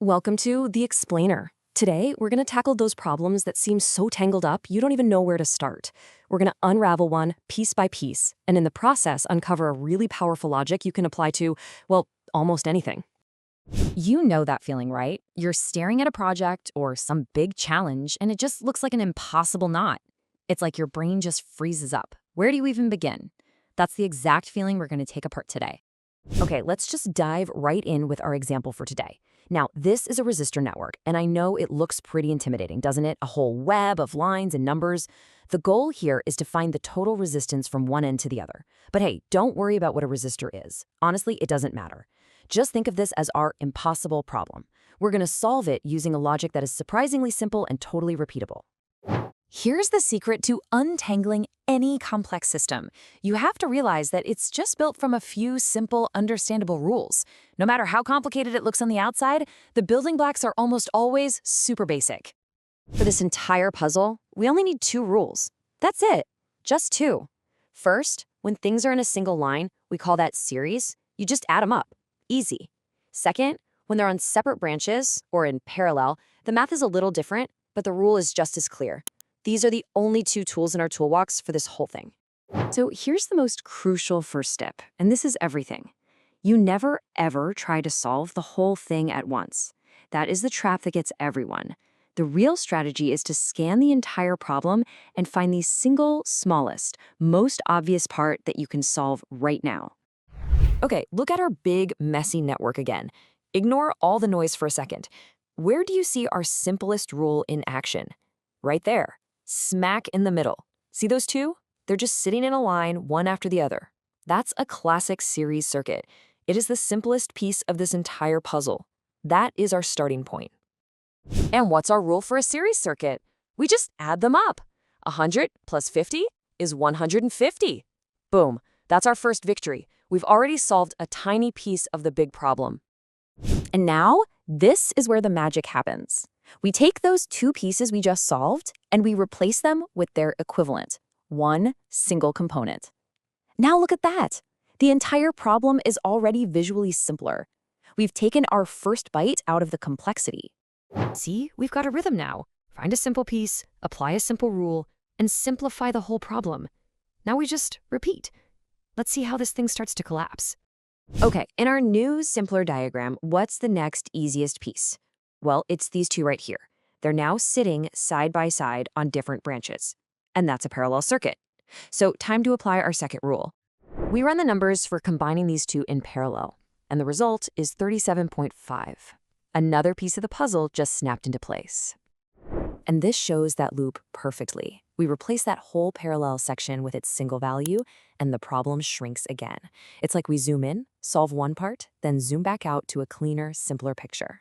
Welcome to The Explainer. Today, we're going to tackle those problems that seem so tangled up you don't even know where to start. We're going to unravel one piece by piece, and in the process, uncover a really powerful logic you can apply to, well, almost anything. You know that feeling, right? You're staring at a project or some big challenge, and it just looks like an impossible knot. It's like your brain just freezes up. Where do you even begin? That's the exact feeling we're going to take apart today. Okay, let's just dive right in with our example for today. Now, this is a resistor network, and I know it looks pretty intimidating, doesn't it? A whole web of lines and numbers. The goal here is to find the total resistance from one end to the other. But hey, don't worry about what a resistor is. Honestly, it doesn't matter. Just think of this as our impossible problem. We're going to solve it using a logic that is surprisingly simple and totally repeatable. Here's the secret to untangling any complex system. You have to realize that it's just built from a few simple, understandable rules. No matter how complicated it looks on the outside, the building blocks are almost always super basic. For this entire puzzle, we only need two rules. That's it. Just two. First, when things are in a single line, we call that series. You just add them up. Easy. Second, when they're on separate branches, or in parallel, the math is a little different, but the rule is just as clear. These are the only two tools in our toolbox for this whole thing. So here's the most crucial first step, and this is everything. You never, ever try to solve the whole thing at once. That is the trap that gets everyone. The real strategy is to scan the entire problem and find the single smallest, most obvious part that you can solve right now. Okay, look at our big, messy network again. Ignore all the noise for a second. Where do you see our simplest rule in action? Right there. Smack in the middle. See those two? They're just sitting in a line, one after the other. That's a classic series circuit. It is the simplest piece of this entire puzzle. That is our starting point. And what's our rule for a series circuit? We just add them up. 100 plus 50 is 150. Boom. That's our first victory. We've already solved a tiny piece of the big problem. And now, this is where the magic happens. We take those two pieces we just solved, and we replace them with their equivalent, one single component. Now look at that. The entire problem is already visually simpler. We've taken our first bite out of the complexity. See, we've got a rhythm now. Find a simple piece, apply a simple rule, and simplify the whole problem. Now we just repeat. Let's see how this thing starts to collapse. Okay, in our new, simpler diagram, what's the next easiest piece? Well, it's these two right here. They're now sitting side by side on different branches. And that's a parallel circuit. So time to apply our second rule. We run the numbers for combining these two in parallel, and the result is 37.5. Another piece of the puzzle just snapped into place. And this shows that loop perfectly. We replace that whole parallel section with its single value, and the problem shrinks again. It's like we zoom in, solve one part, then zoom back out to a cleaner, simpler picture.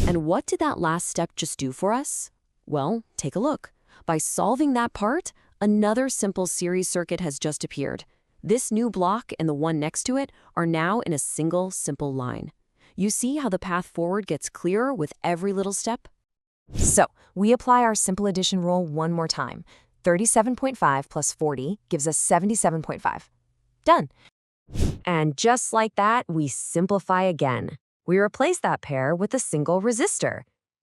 And what did that last step just do for us? Well, take a look. By solving that part, another simple series circuit has just appeared. This new block and the one next to it are now in a single, simple line. You see how the path forward gets clearer with every little step? So, we apply our simple addition rule one more time. 37.5 plus 40 gives us 77.5. Done. And just like that, we simplify again. We replace that pair with a single resistor.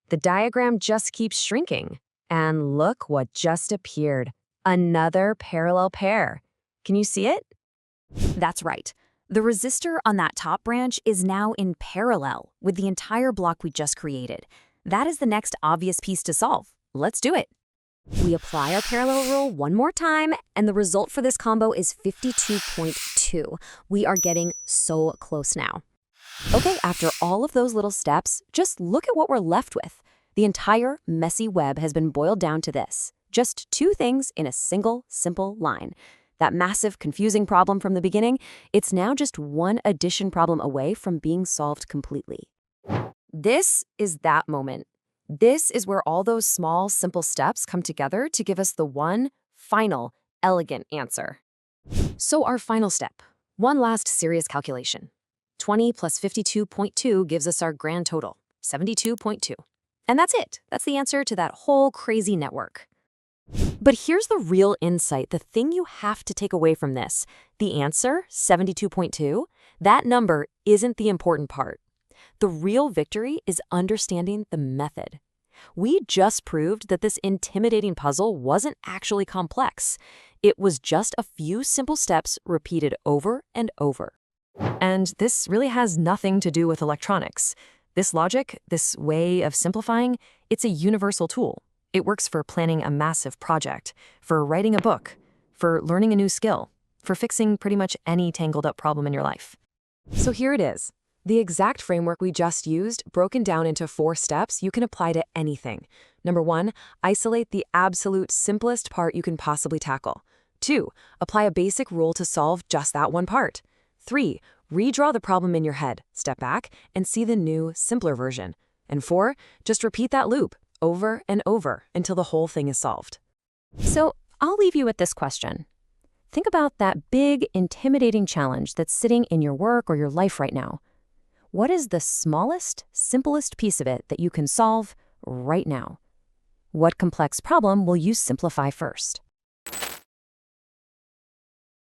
The diagram just keeps shrinking. And look what just appeared. Another parallel pair. Can you see it? That's right. The resistor on that top branch is now in parallel with the entire block we just created. That is the next obvious piece to solve. Let's do it. We apply our parallel rule one more time, and the result for this combo is 52.2. We are getting so close now. Okay, after all of those little steps, just look at what we're left with. The entire messy web has been boiled down to this. Just two things in a single, simple line. That massive, confusing problem from the beginning, it's now just one addition problem away from being solved completely. This is that moment. This is where all those small, simple steps come together to give us the one final, elegant answer. So our final step, one last serious calculation. 20 plus 52.2 gives us our grand total, 72.2. And that's it. That's the answer to that whole crazy network. But here's the real insight, the thing you have to take away from this. The answer, 72.2, that number isn't the important part. The real victory is understanding the method. We just proved that this intimidating puzzle wasn't actually complex. It was just a few simple steps repeated over and over. And this really has nothing to do with electronics. This logic, this way of simplifying, it's a universal tool. It works for planning a massive project, for writing a book, for learning a new skill, for fixing pretty much any tangled up problem in your life. So here it is. The exact framework we just used, broken down into 4 steps you can apply to anything. Number 1, isolate the absolute simplest part you can possibly tackle. 2, apply a basic rule to solve just that one part. 3, redraw the problem in your head, step back, and see the new, simpler version. And 4, just repeat that loop over and over until the whole thing is solved. So I'll leave you with this question. Think about that big, intimidating challenge that's sitting in your work or your life right now. What is the smallest, simplest piece of it that you can solve right now? What complex problem will you simplify first?